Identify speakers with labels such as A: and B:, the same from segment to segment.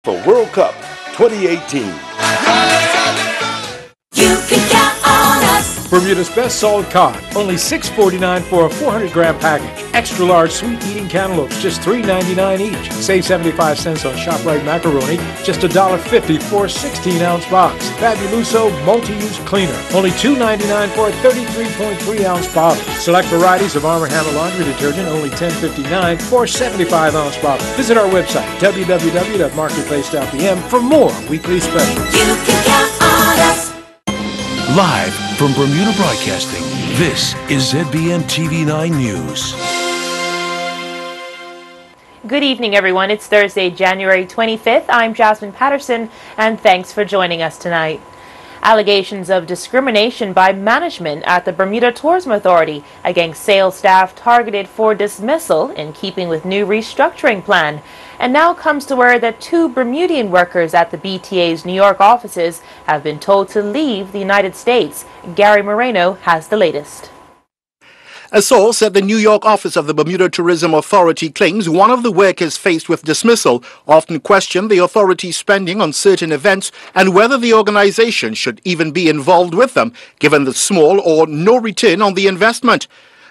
A: for World Cup 2018.
B: You can count on us.
C: Bermuda's best solid cod, only $6.49 for a 400-gram package. Extra large sweet eating cantaloupes, just $3.99 each. Save 75 cents on ShopRite macaroni, just $1.50 for a 16-ounce box. Fabuloso multi-use cleaner, only $2.99 for a 33.3-ounce bottle. Select varieties of Arm & Hammer laundry detergent, only $10.59 for a 75-ounce bottle. Visit our website, www.marketplace.bm, for more weekly specials.
B: You can count on us.
D: Live from Bermuda Broadcasting, this is ZBM TV9 News.
E: Good evening, everyone. It's Thursday, January 25th. I'm Jasmine Patterson, and thanks for joining us tonight. Allegations of discrimination by management at the Bermuda Tourism Authority against sales staff targeted for dismissal in keeping with new restructuring plan. And now comes to word that 2 Bermudian workers at the BTA's New York offices have been told to leave the United States. Gary Moreno has the latest.
F: A source at the New York office of the Bermuda Tourism Authority claims one of the workers faced with dismissal often questioned the authority's spending on certain events and whether the organization should even be involved with them, given the small or no return on the investment.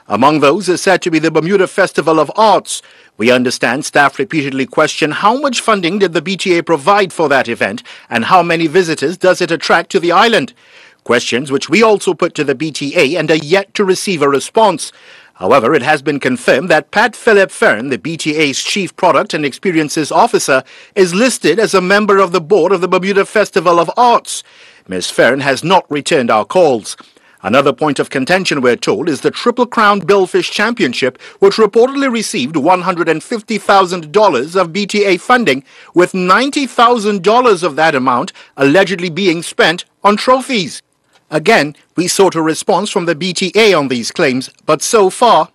F: Among those is said to be the Bermuda Festival of Arts. We understand staff repeatedly question how much funding did the BTA provide for that event and how many visitors does it attract to the island. Questions which we also put to the BTA and are yet to receive a response. However, it has been confirmed that Pat Philip Fern, the BTA's Chief Product and Experiences Officer, is listed as a member of the board of the Bermuda Festival of Arts. Ms. Fern has not returned our calls. Another point of contention, we're told, is the Triple Crown Billfish Championship, which reportedly received $150,000 of BTA funding, with $90,000 of that amount allegedly being spent on trophies. Again, we sought a response from the BTA on these claims, but so far,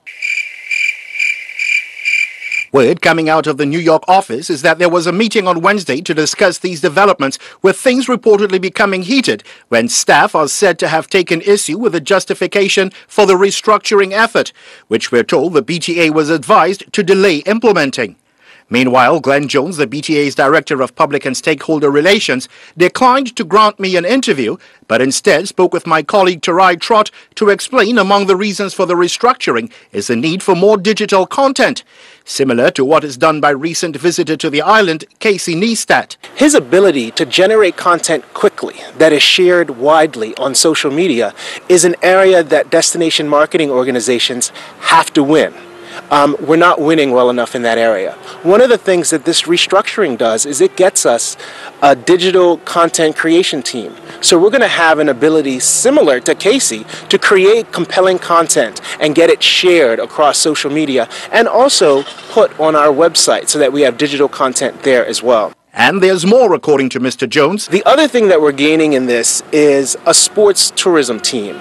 F: word coming out of the New York office is that there was a meeting on Wednesday to discuss these developments, with things reportedly becoming heated when staff are said to have taken issue with the justification for the restructuring effort, which we're told the BTA was advised to delay implementing. Meanwhile, Glenn Jones, the BTA's Director of Public and Stakeholder Relations, declined to grant me an interview, but instead spoke with my colleague Tarai Trott to explain among the reasons for the restructuring is the need for more digital content, similar to what is done by recent visitor to the island, Casey Neistat.
G: His ability to generate content quickly that is shared widely on social media is an area that destination marketing organizations have to win. We're not winning well enough in that area. One of the things that this restructuring does is it gets us a digital content creation team. So we're going to have an ability similar to Casey to create compelling content and get it shared across social media and also put on our website so that we have digital content there as well.
F: And there's more, according to Mr. Jones.
G: The other thing that we're gaining in this is a sports tourism team.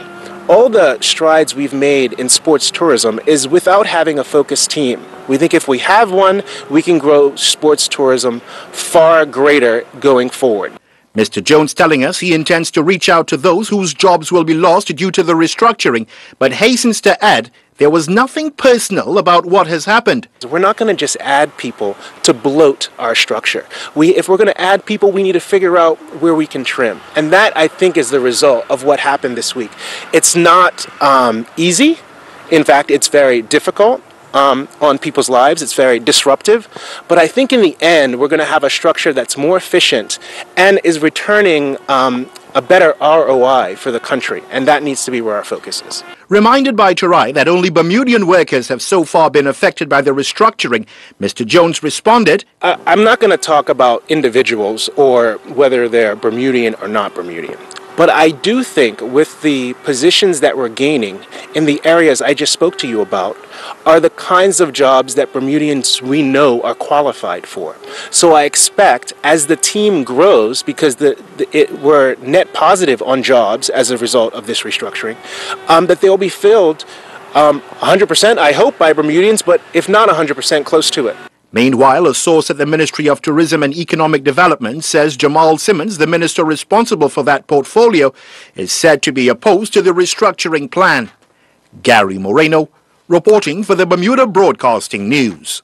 G: All the strides we've made in sports tourism is without having a focused team. We think if we have one, we can grow sports tourism far greater going forward.
F: Mr. Jones telling us he intends to reach out to those whose jobs will be lost due to the restructuring, but hastens to add there was nothing personal about what has happened.
G: We're not going to just add people to bloat our structure. If we're going to add people, we need to figure out where we can trim. And that, I think, is the result of what happened this week. It's not easy. In fact, it's very difficult on people's lives. It's very disruptive. But I think in the end, we're going to have a structure that's more efficient and is returning a better ROI for the country, and that needs to be where our focus is.
F: Reminded by Tarai that only Bermudian workers have so far been affected by the restructuring, Mr. Jones responded,
G: I'm not going to talk about individuals or whether they're Bermudian or not Bermudian. But I do think with the positions that we're gaining in the areas I just spoke to you about are the kinds of jobs that Bermudians we know are qualified for. So I expect as the team grows, because we're net positive on jobs as a result of this restructuring, that they'll be filled 100%, I hope, by Bermudians, but if not 100%, close to it.
F: Meanwhile, a source at the Ministry of Tourism and Economic Development says Jamal Simmons, the minister responsible for that portfolio, is said to be opposed to the restructuring plan. Gary Moreno, reporting for the Bermuda Broadcasting News.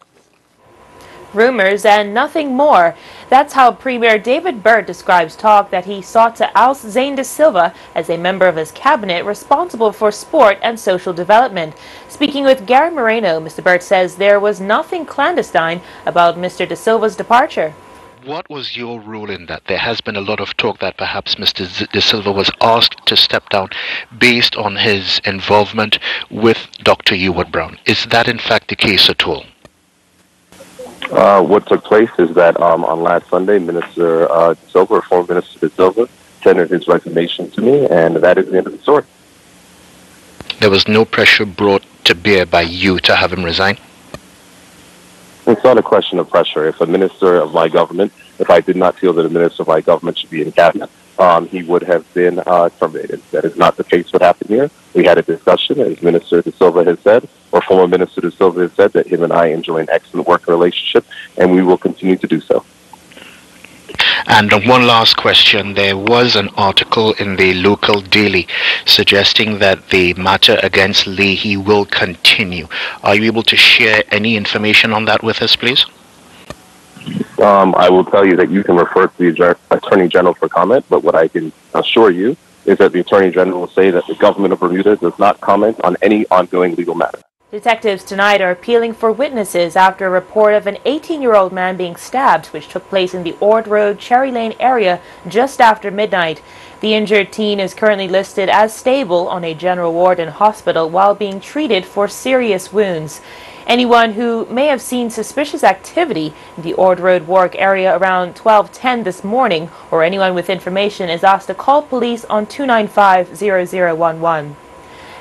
E: rumors and nothing more. That's how Premier David Burt describes talk that he sought to oust Zane de Silva as a member of his cabinet responsible for sport and social development. Speaking with Gary Moreno, Mr. Burt says there was nothing clandestine about Mr. de Silva's departure.
H: What was your role in that? There has been a lot of talk that perhaps Mr. De Silva was asked to step down based on his involvement with Dr. Ewart Brown. Is that in fact the case at all?
I: What took place is that on last Sunday, Minister De Silva, former Minister De Silva, tendered his resignation to me, and that is the end of the story.
H: There was no pressure brought to bear by you to have him resign?
I: It's not a question of pressure. If a minister of my government, if I did not feel that a minister of my government should be in cabinet, he would have been terminated. That is not the case what happened here. We had a discussion, as Minister De Silva has said, or former Minister De Silva has said, that him and I enjoy an excellent working relationship, and we will continue to do so.
H: And one last question. There was an article in the local daily suggesting that the matter against Leahy will continue. Are you able to share any information on that with us, please?
I: I will tell you that you can refer to the Attorney General for comment, but what I can assure you is that the Attorney General will say that the government of Bermuda does not comment on any ongoing legal matter.
E: Detectives tonight are appealing for witnesses after a report of an 18-year-old man being stabbed, which took place in the Ord Road, Cherry Lane area just after midnight. The injured teen is currently listed as stable on a general ward in hospital while being treated for serious wounds. Anyone who may have seen suspicious activity in the Ord Road Warwick area around 12:10 this morning, or anyone with information, is asked to call police on 295-0011.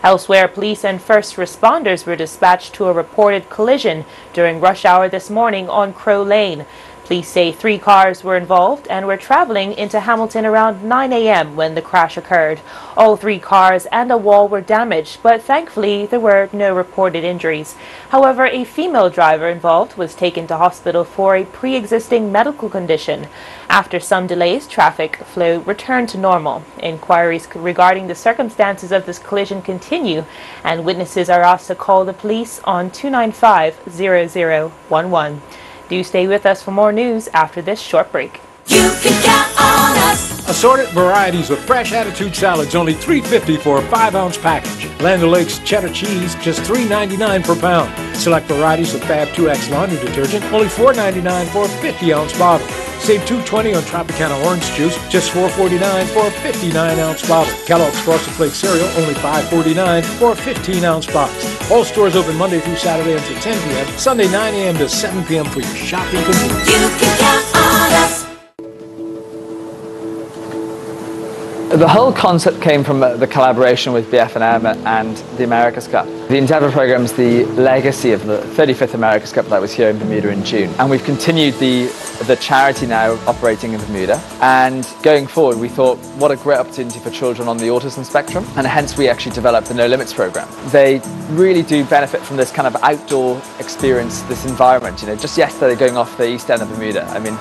E: Elsewhere, police and first responders were dispatched to a reported collision during rush hour this morning on Crow Lane. Police say 3 cars were involved and were traveling into Hamilton around 9 a.m. when the crash occurred. All 3 cars and a wall were damaged, but thankfully there were no reported injuries. However, a female driver involved was taken to hospital for a pre-existing medical condition. After some delays, traffic flow returned to normal. Inquiries regarding the circumstances of this collision continue, and witnesses are asked to call the police on 295-0011. Do stay with us for more news after this short break.
B: You can count on us.
C: Assorted varieties of fresh attitude salads, only $3.50 for a 5-ounce package. Land O'Lakes cheddar cheese, just $3.99 per pound. Select varieties of Fab 2X laundry detergent, only $4.99 for a 50-ounce bottle. Save $2.20 on Tropicana orange juice, just $4.49 for a 59-ounce bottle. Kellogg's Frosted Flakes cereal, only $5.49 for a 15-ounce box. All stores open Monday through Saturday until 10 p.m., Sunday 9 a.m. to 7 p.m. for your shopping convenience.
B: You can count on us.
J: The whole concept came from the collaboration with BF&M and the America's Cup. The Endeavour program is the legacy of the 35th America's Cup that was here in Bermuda in June. And we've continued the charity now operating in Bermuda. And going forward, we thought, what a great opportunity for children on the autism spectrum. And hence we actually developed the No Limits program. They really do benefit from this kind of outdoor experience, this environment. You know, just yesterday going off the east end of Bermuda, I mean,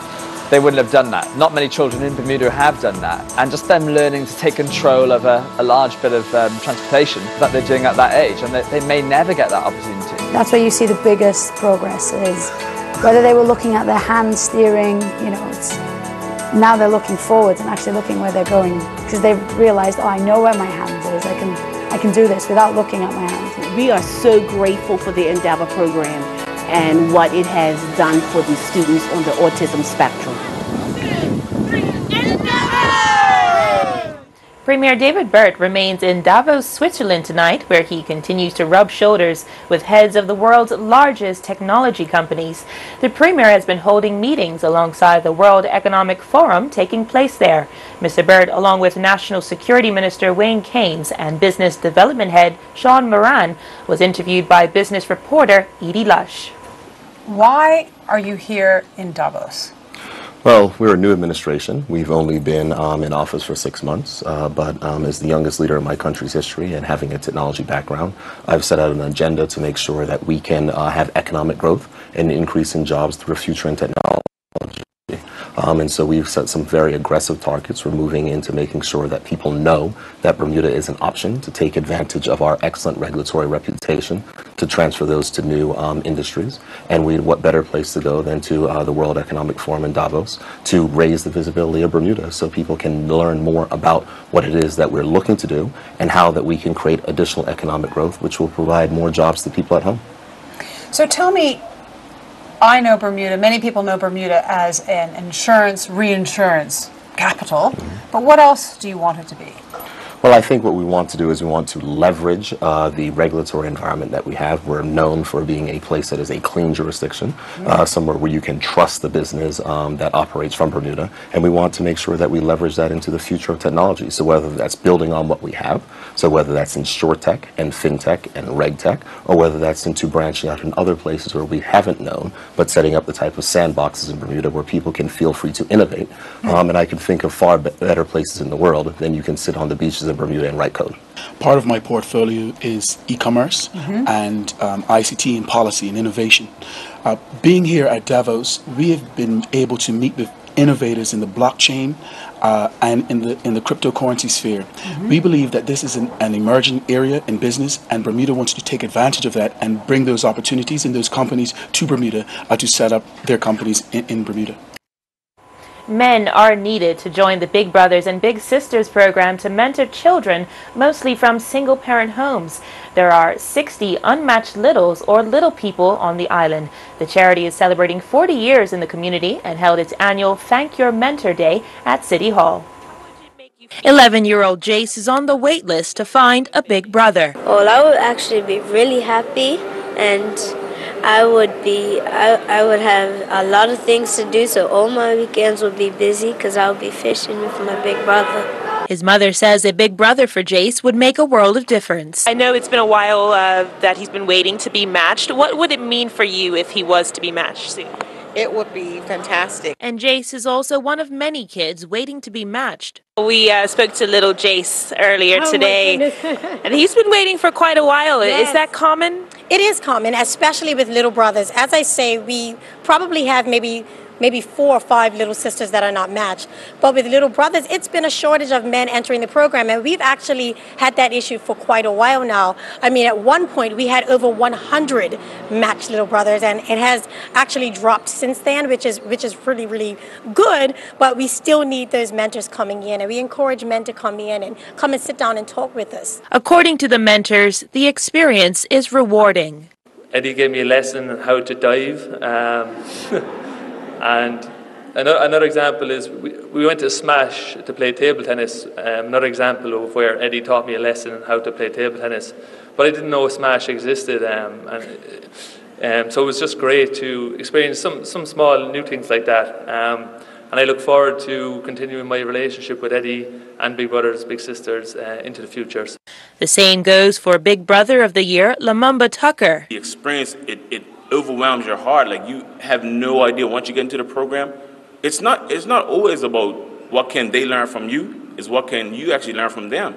J: they wouldn't have done that. Not many children in Bermuda have done that. And just them learning to take control of a large bit of transportation that they're doing at that age, and they may never get that opportunity.
K: That's where you see the biggest progress is whether they were looking at their hand steering, you know, now they're looking forward and actually looking where they're going because they've realized, oh, I know where my hand is. I can do this without looking at my hand.
L: We are so grateful for the Endeavour program and what it has done for the students on the autism spectrum.
E: Premier David Burt remains in Davos, Switzerland tonight, where he continues to rub shoulders with heads of the world's largest technology companies. The Premier has been holding meetings alongside the World Economic Forum taking place there. Mr. Burt, along with National Security Minister Wayne Keynes and Business Development Head Sean Moran, was interviewed by business reporter Edie Lush.
M: Why are you here in Davos?
I: Well, we're a new administration. We've only been in office for 6 months, but as the youngest leader in my country's history and having a technology background, I've set out an agenda to make sure that we can have economic growth and increase in jobs through a future in technology. And so we've set some very aggressive targets. We're moving into making sure that people know that Bermuda is an option to take advantage of our excellent regulatory reputation, to transfer those to new industries. And what better place to go than to the World Economic Forum in Davos to raise the visibility of Bermuda so people can learn more about what it is that we're looking to do and how that we can create additional economic growth, which will provide more jobs to people at home.
M: So tell me, I know Bermuda, many people know Bermuda as an insurance, reinsurance capital, but what else do you want it to be?
I: Well, I think what we want to do is we want to leverage the regulatory environment that we have. We're known for being a place that is a clean jurisdiction, somewhere where you can trust the business that operates from Bermuda. And we want to make sure that we leverage that into the future of technology. So whether that's building on what we have, so whether that's in SureTech and FinTech and RegTech, or whether that's into branching out in other places where we haven't known, but setting up the type of sandboxes in Bermuda where people can feel free to innovate. And I can think of far better places in the world than you can sit on the beaches of Bermuda and write code.
N: Part of my portfolio is e-commerce and ICT and policy and innovation. Being here at Davos, we have been able to meet with innovators in the blockchain and in the cryptocurrency sphere. We believe that this is an emerging area in business, and Bermuda wants to take advantage of that and bring those opportunities and those companies to Bermuda to set up their companies in Bermuda.
E: Men are needed to join the Big Brothers and Big Sisters program to mentor children, mostly from single-parent homes. There are 60 unmatched littles or little people on the island. The charity is celebrating 40 years in the community and held its annual Thank Your Mentor Day at City Hall. 11-year-old Jace is on the wait list to find a big brother.
O: Well, I would actually be really happy, and I would have a lot of things to do, so all my weekends would be busy because I would be fishing with my big brother.
E: His mother says a big brother for Jace would make a world of difference. I know it's been a while that he's been waiting to be matched. What would it mean for you if he was to be matched soon?
P: It would be fantastic.
E: And Jace is also one of many kids waiting to be matched. We spoke to little Jace earlier today, and he's been waiting for quite a while. Yes. Is that common?
Q: It is common, especially with little brothers. As I say, we probably have maybe 4 or 5 little sisters that are not matched. But with little brothers, it's been a shortage of men entering the program, and we've actually had that issue for quite a while now. I mean, at one point, we had over 100 matched little brothers, and it has actually dropped since then, which is really, really good, but we still need those mentors coming in, and we encourage men to come in and come and sit down and talk with us.
E: According to the mentors, the experience is rewarding.
R: Eddie gave me a lesson on how to dive. And another example is we went to Smash to play table tennis. Another example of where Eddie taught me a lesson on how to play table tennis. But I didn't know Smash existed, so it was just great to experience some small new things like that. And I look forward to continuing my relationship with Eddie and Big Brothers, Big Sisters into the future. The same goes for Big Brother of the Year, Lumumba Tucker.
S: The experience, it overwhelms your heart. Like, you have no idea once you get into the program. It's not always about what can they learn from you, it's what can you actually learn from them.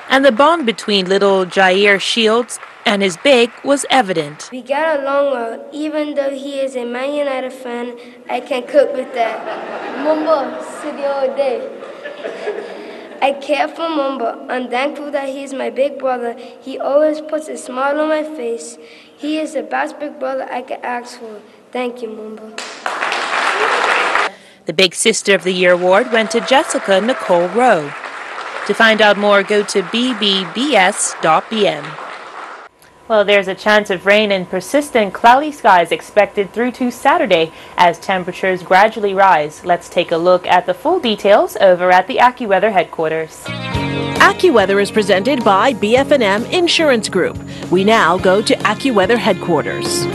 E: And the bond between little Jair Shields and his big was evident.
O: We got along well. Even though he is a Man United fan, I can cook with that. Mumba, city all day. I care for Mumba. I'm thankful that he's my big brother. He always puts a smile on my face. He is the best big brother I could ask for. Thank you, Mumba.
E: The Big Sister of the Year award went to Jessica Nicole Rowe. To find out more, go to bbbs.bm. Well, there's a chance of rain and persistent cloudy skies expected through to Saturday as temperatures gradually rise. Let's take a look at the full details over at the AccuWeather headquarters.
T: AccuWeather is presented by BF&M Insurance Group. We now go to AccuWeather headquarters.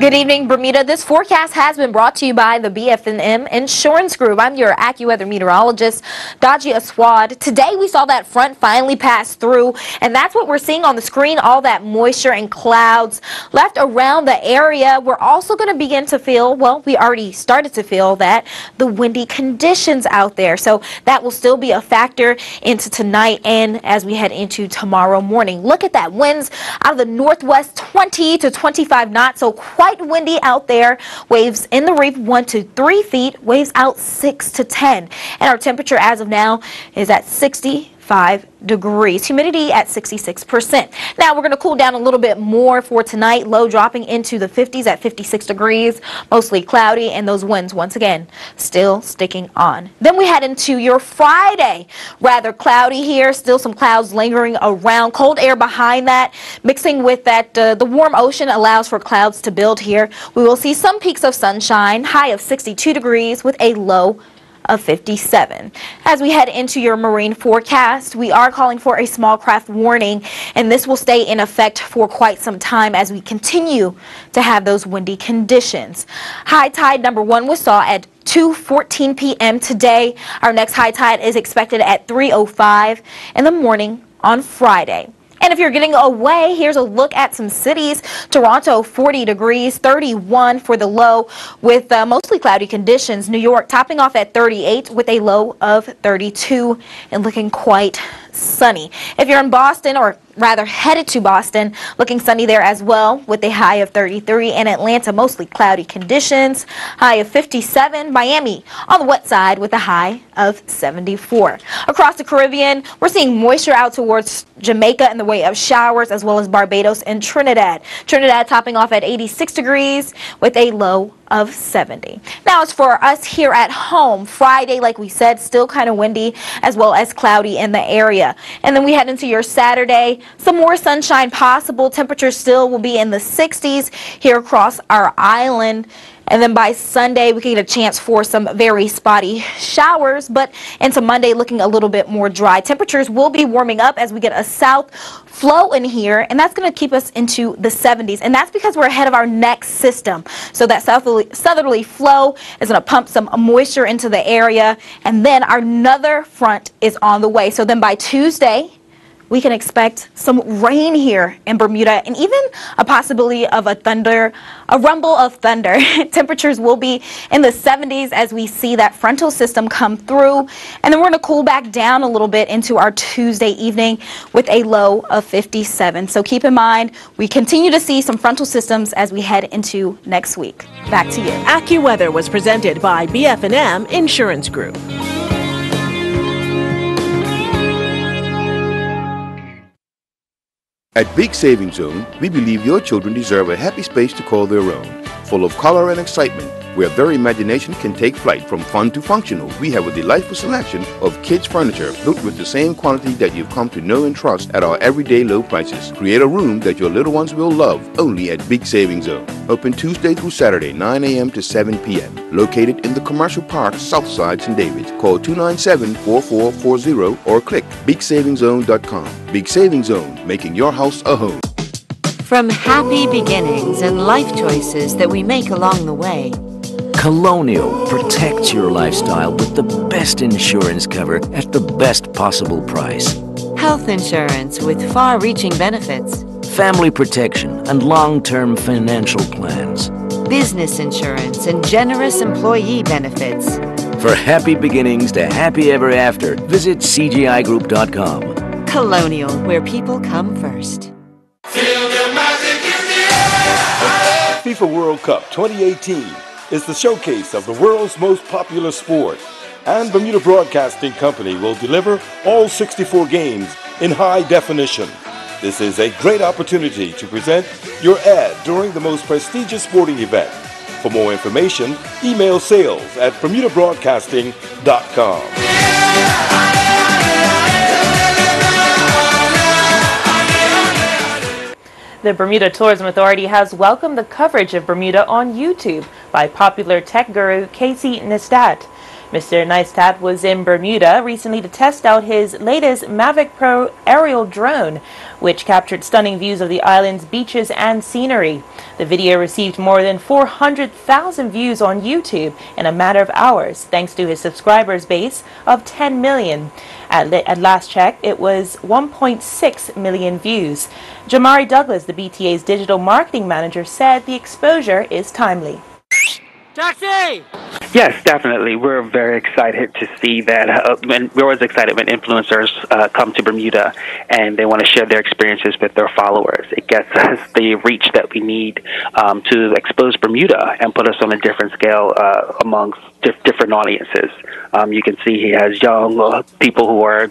U: Good evening, Bermuda. This forecast has been brought to you by the BF&M Insurance Group. I'm your AccuWeather meteorologist, Daji Aswad. Today we saw that front finally pass through, and that's what we're seeing on the screen, all that moisture and clouds left around the area. We're also going to begin to feel, well, we already started to feel that, the windy conditions out there. So that will still be a factor into tonight and as we head into tomorrow morning. Look at that, winds out of the northwest, 20 to 25 knots, so quite windy out there. Waves in the reef 1 to 3 feet, waves out 6 to 10. And our temperature as of now is at 65 55 degrees. Humidity at 66%. Now we're going to cool down a little bit more for tonight. Low dropping into the 50s at 56 degrees. Mostly cloudy, and those winds once again still sticking on. Then we head into your Friday. Rather cloudy here. Still some clouds lingering around. Cold air behind that, mixing with that the warm ocean allows for clouds to build here. We will see some peaks of sunshine. High of 62 degrees with a low of 57. As we head into your marine forecast, we are calling for a small craft warning, and this will stay in effect for quite some time as we continue to have those windy conditions. High tide number 1 we saw at 2:14 p.m. today. Our next high tide is expected at 3:05 in the morning on Friday. And if you're getting away, here's a look at some cities. Toronto, 40 degrees, 31 for the low with mostly cloudy conditions. New York topping off at 38 with a low of 32 and looking quite sunny. If you're in Boston, or rather headed to Boston, looking sunny there as well with a high of 33. And Atlanta, mostly cloudy conditions, high of 57. Miami on the wet side with a high of 74. Across the Caribbean, we're seeing moisture out towards Jamaica in the way of showers, as well as Barbados and Trinidad. Trinidad topping off at 86 degrees with a low of 70. Now, as for us here at home, Friday, like we said, still kind of windy as well as cloudy in the area. And then we head into your Saturday, some more sunshine possible. Temperatures still will be in the 60s here across our island. And then by Sunday, we can get a chance for some very spotty showers, but into Monday looking a little bit more dry. Temperatures will be warming up as we get a south flow in here, and that's going to keep us into the 70s. And that's because we're ahead of our next system. So that southerly flow is going to pump some moisture into the area, and then our another front is on the way. So then by Tuesday, we can expect some rain here in Bermuda, and even a possibility of a rumble of thunder. Temperatures will be in the 70s as we see that frontal system come through, and then we're going to cool back down a little bit into our Tuesday evening with a low of 57. So keep in mind, we continue to see some frontal systems as we head into next week. Back to you.
T: AccuWeather was presented by BF&M Insurance Group.
A: At Big Savings Zone, we believe your children deserve a happy space to call their own, full of color and excitement, where their imagination can take flight from fun to functional. We have a delightful selection of kids' furniture built with the same quality that you've come to know and trust at our everyday low prices. Create a room that your little ones will love only at Big Savings Zone. Open Tuesday through Saturday, 9 a.m. to 7 p.m. Located in the Commercial Park, Southside, St. David's. Call 297-4440 or click BigSavingZone.com. Big Savings Zone, making your house a home.
V: From happy beginnings and life choices that we make along the way,
W: Colonial protects your lifestyle with the best insurance cover at the best possible price.
V: Health insurance with far-reaching benefits.
W: Family protection and long-term financial plans.
V: Business insurance and generous employee benefits.
W: For happy beginnings to happy ever after, visit CGIGroup.com.
V: Colonial, where people come first.
X: FIFA World Cup 2018 is the showcase of the world's most popular sport, and Bermuda Broadcasting Company will deliver all 64 games in high definition. This is a great opportunity to present your ad during the most prestigious sporting event. For more information, email sales@bermudabroadcasting.com.
E: The Bermuda Tourism Authority has welcomed the coverage of Bermuda on YouTube by popular tech guru Casey Neistat. Mr. Neistat was in Bermuda recently to test out his latest Mavic Pro aerial drone, which captured stunning views of the island's beaches and scenery. The video received more than 400,000 views on YouTube in a matter of hours, thanks to his subscribers base of 10 million. At last check, it was 1.6 million views. Jamari Douglas, the BTA's digital marketing manager, said the exposure is timely.
Y: Taxi! Yes, definitely. We're very excited to see that. We're always excited when influencers come to Bermuda and they want to share their experiences with their followers. It gets us the reach that we need to expose Bermuda and put us on a different scale amongst different audiences. You can see he has young people who are,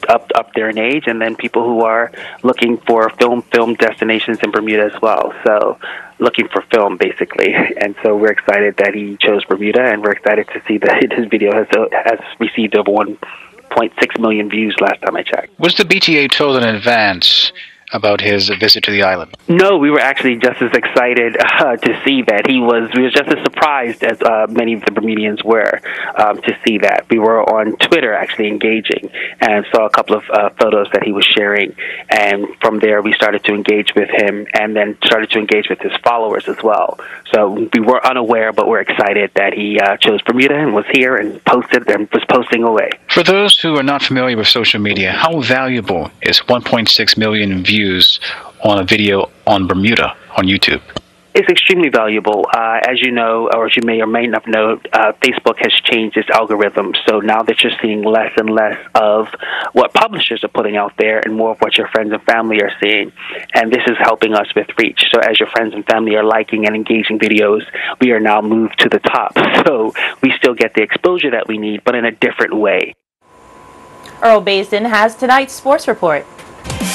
Y: up there in age, and then people who are looking for film destinations in Bermuda as well. So looking for film, basically. And so we're excited that he chose Bermuda, and we're excited to see that his video has received over 1.6 million views last time I checked.
C: Was the BTA told in advance about his visit to the island?
Y: No, we were actually just as excited to see that. We were just as surprised as many of the Bermudians were to see that. We were on Twitter actually engaging and saw a couple of photos that he was sharing, and from there we started to engage with him and then started to engage with his followers as well. So we were unaware, but we're excited that he chose Bermuda and was here and posted and was posting away.
C: For those who are not familiar with social media, how valuable is 1.6 million views on a video on Bermuda on YouTube?
Y: It's extremely valuable. As you know, or as you may or may not know, Facebook has changed its algorithm. So now that you're seeing less and less of what publishers are putting out there and more of what your friends and family are seeing. And this is helping us with reach. So as your friends and family are liking and engaging videos, we are now moved to the top. So we still get the exposure that we need, but in a different way.
E: Earl Basin has tonight's sports report.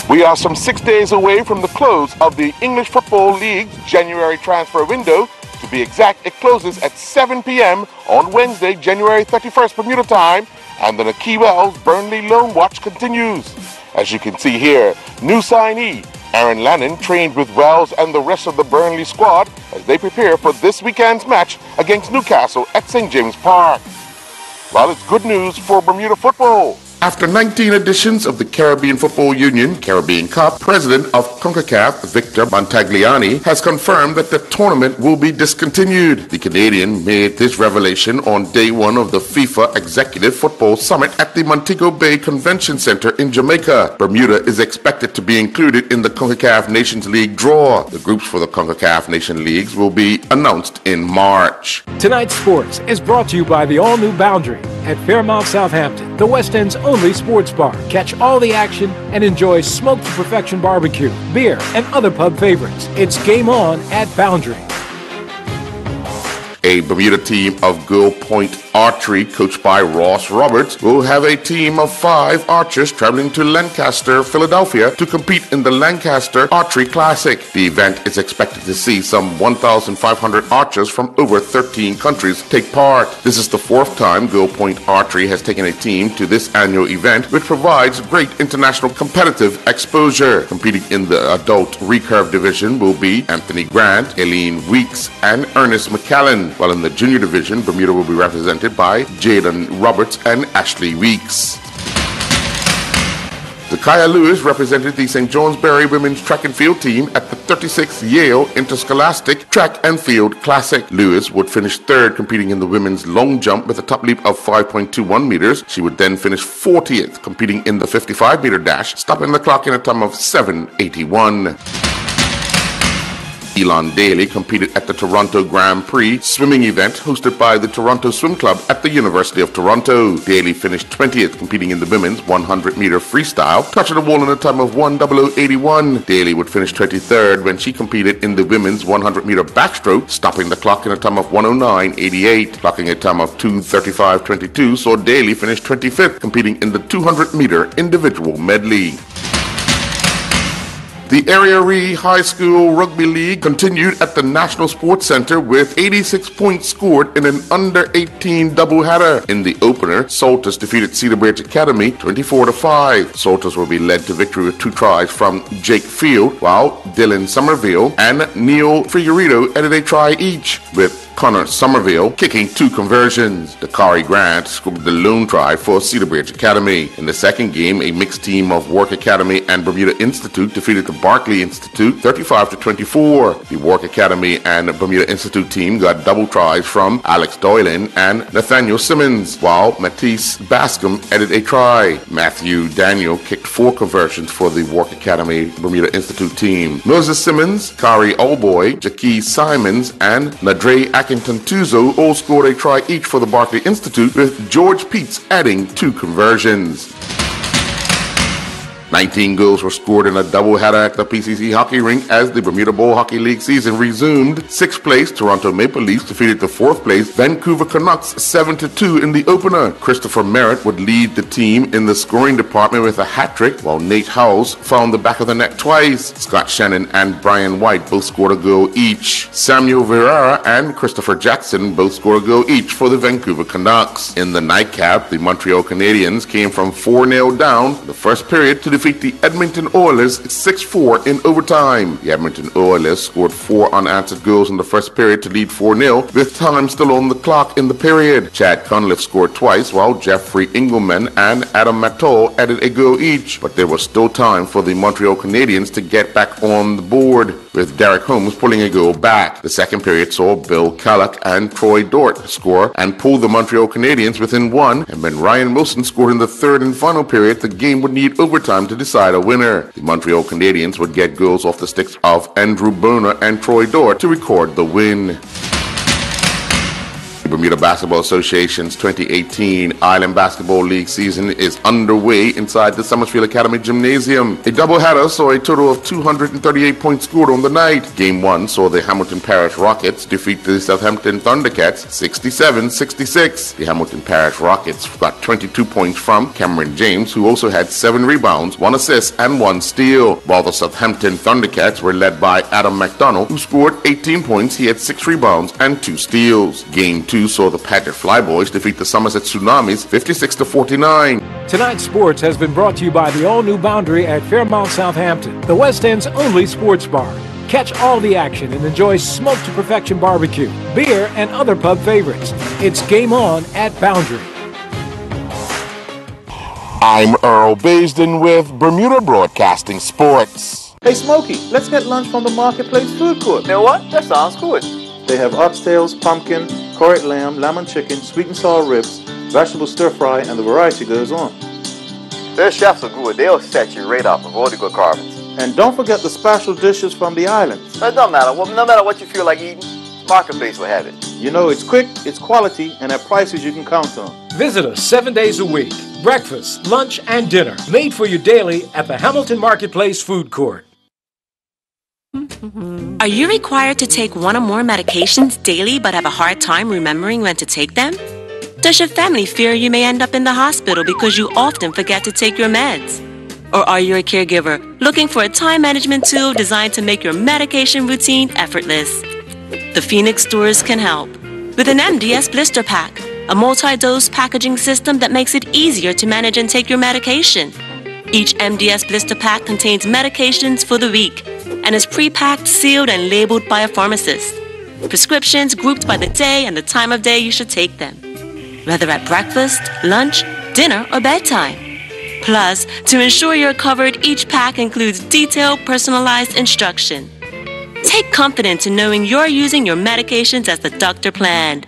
A: We are some 6 days away from the close of the English Football League January transfer window. To be exact, it closes at 7 p.m. on Wednesday, January 31st, Bermuda time, and the Key Wells Burnley Loan Watch continues. As you can see here, new signee Aaron Lannon trained with Wells and the rest of the Burnley squad as they prepare for this weekend's match against Newcastle at St. James Park. Well, it's good news for Bermuda football. After 19 editions of the Caribbean Football Union Caribbean Cup, President of CONCACAF, Victor Montagliani, has confirmed that the tournament will be discontinued. The Canadian made this revelation on day one of the FIFA Executive Football Summit at the Montego Bay Convention Center in Jamaica. Bermuda is expected to be included in the CONCACAF Nations League draw. The groups for the CONCACAF Nation Leagues will be announced in March.
D: Tonight's sports is brought to you by the all-new Boundary at Fairmount, Southampton, the West End's only sports bar. Catch all the action and enjoy smoked to perfection barbecue, beer, and other pub favorites. It's game on at Boundary.
A: A Bermuda team of Girl Point Archery, coached by Ross Roberts, will have a team of 5 archers traveling to Lancaster, Philadelphia to compete in the Lancaster Archery Classic. The event is expected to see some 1,500 archers from over 13 countries take part. This is the 4th time Girl Point Archery has taken a team to this annual event, which provides great international competitive exposure. Competing in the adult recurve division will be Anthony Grant, Aileen Weeks, and Ernest McCallan, while in the junior division, Bermuda will be represented by Jaden Roberts and Ashley Weeks. Zakaya Lewis represented the St. Johnsbury Women's Track and Field team at the 36th Yale Interscholastic Track and Field Classic. Lewis would finish 3rd competing in the women's long jump with a top leap of 5.21 meters. She would then finish 40th competing in the 55-meter dash, stopping the clock in a time of 7:81. Elon Daly competed at the Toronto Grand Prix swimming event hosted by the Toronto Swim Club at the University of Toronto. Daly finished 20th competing in the women's 100-meter freestyle, touching the wall in a time of 1:00.81. Daly would finish 23rd when she competed in the women's 100-meter backstroke, stopping the clock in a time of 1:09.88. Clocking a time of 2:35.22 saw Daly finish 25th competing in the 200-meter individual medley. The Area Ree High School Rugby League continued at the National Sports Center with 86 points scored in an under-18 doubleheader. In the opener, Salters defeated Cedar Bridge Academy 24-5. Salters will be led to victory with 2 tries from Jake Field, while Dylan Somerville and Neil Figueredo added a try each, with Connor Somerville kicking 2 conversions. Dakari Grant scored the lone try for Cedar Bridge Academy. In the second game, a mixed team of Work Academy and Bermuda Institute defeated the Barclay Institute 35-24. The Work Academy and Bermuda Institute team got double tries from Alex Doylan and Nathaniel Simmons, while Matisse Bascom added a try. Matthew Daniel kicked 4 conversions for the Work Academy Bermuda Institute team. Moses Simmons, Kari Olboy, Jackie Simons, and Nadre Akinton Tuzo all scored a try each for the Barclay Institute, with George Peets adding 2 conversions. 19 goals were scored in a doubleheader at the PCC hockey rink as the Bermuda Bowl Hockey League season resumed. 6th place Toronto Maple Leafs defeated the 4th place Vancouver Canucks 7-2 in the opener. Christopher Merritt would lead the team in the scoring department with a hat-trick, while Nate Howes found the back of the net twice. Scott Shannon and Brian White both scored a goal each. Samuel Verrara and Christopher Jackson both scored a goal each for the Vancouver Canucks. In the nightcap, the Montreal Canadiens came from 4-0 down in the first period to defeat the Edmonton Oilers 6-4 in overtime. The Edmonton Oilers scored 4 unanswered goals in the first period to lead 4-0, with time still on the clock in the period. Chad Cunliffe scored twice, while Jeffrey Engelman and Adam Mattol added a goal each, but there was still time for the Montreal Canadiens to get back on the board, with Derek Holmes pulling a goal back. The second period saw Bill Kallock and Troy Dort score and pull the Montreal Canadiens within 1, and when Ryan Wilson scored in the third and final period, the game would need overtime to decide a winner. The Montreal Canadiens would get goals off the sticks of Andrew Boner and Troy Dort to record the win. The Bermuda Basketball Association's 2018 Island Basketball League season is underway inside the Summersfield Academy Gymnasium. A doubleheader saw a total of 238 points scored on the night. Game 1 saw the Hamilton Parish Rockets defeat the Southampton Thundercats 67-66. The Hamilton Parish Rockets got 22 points from Cameron James, who also had 7 rebounds, 1 assist, and 1 steal, while the Southampton Thundercats were led by Adam McDonald, who scored 18 points. He had 6 rebounds and 2 steals. Game 2 saw the Paget Flyboys defeat the Somerset Tsunamis 56-49.
D: Tonight's sports has been brought to you by the all-new Boundary at Fairmont, Southampton, the West End's only sports bar. Catch all the action and enjoy smoked to perfection barbecue, beer, and other pub favorites. It's game on at Boundary.
A: I'm Earl Baisden with Bermuda Broadcasting Sports.
B: Hey Smokey, let's get lunch from the Marketplace Food Court. You know what? That sounds good. They have oxtails, pumpkin, curried lamb, lemon chicken, sweet and sour ribs, vegetable stir fry, and the variety goes on.
F: Their chefs are good. They'll set you right up with all the good carvings.
B: And don't forget the special dishes from the islands.
F: It don't matter. Well, no matter what you feel like eating, Marketplace will have it.
B: You know, it's quick, it's quality, and at prices you can count on.
D: Visit us 7 days a week. Breakfast, lunch, and dinner made for you daily at the Hamilton Marketplace Food Court.
G: Are you required to take one or more medications daily but have a hard time remembering when to take them? Does your family fear you may end up in the hospital because you often forget to take your meds? Or are you a caregiver looking for a time management tool designed to make your medication routine effortless? The Phoenix Stores can help. With an MDS blister pack, a multi-dose packaging system that makes it easier to manage and take your medication. Each MDS blister pack contains medications for the week and is pre-packed, sealed, and labeled by a pharmacist. Prescriptions grouped by the day and the time of day you should take them, whether at breakfast, lunch, dinner, or bedtime. Plus, to ensure you're covered, each pack includes detailed, personalized instruction. Take confidence in knowing you're using your medications as the doctor planned.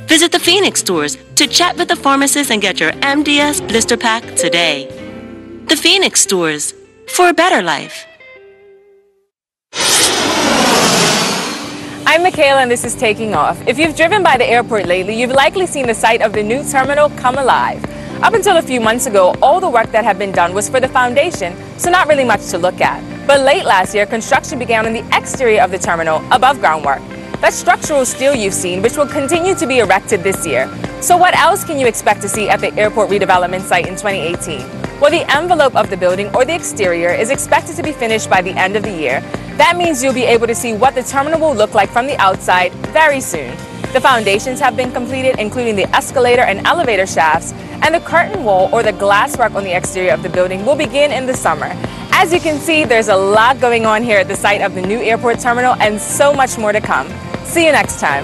G: Visit the Phoenix Stores to chat with the pharmacist and get your MDS blister pack today. The Phoenix Stores, for a better life.
H: I'm Michaela and this is Taking Off. If you've driven by the airport lately, you've likely seen the site of the new terminal come alive. Up until a few months ago, all the work that had been done was for the foundation, so not really much to look at. But late last year, construction began on the exterior of the terminal, above ground work. That's structural steel you've seen, which will continue to be erected this year. So what else can you expect to see at the airport redevelopment site in 2018? Well, the envelope of the building, or the exterior, is expected to be finished by the end of the year. That means you'll be able to see what the terminal will look like from the outside very soon. The foundations have been completed, including the escalator and elevator shafts, and the curtain wall, or the glasswork on the exterior of the building, will begin in the summer. As you can see, there's a lot going on here at the site of the new airport terminal, and so much more to come. See you next time.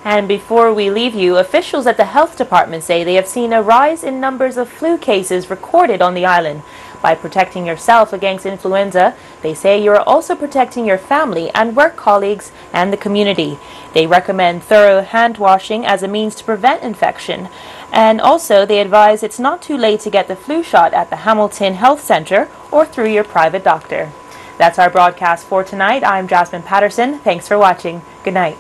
E: And before we leave you, officials at the health department say they have seen a rise in numbers of flu cases recorded on the island. By protecting yourself against influenza, they say you are also protecting your family and work colleagues and the community. They recommend thorough hand washing as a means to prevent infection. And also they advise it's not too late to get the flu shot at the Hamilton Health Center or through your private doctor. That's our broadcast for tonight. I'm Jasmine Patterson. Thanks for watching. Good night.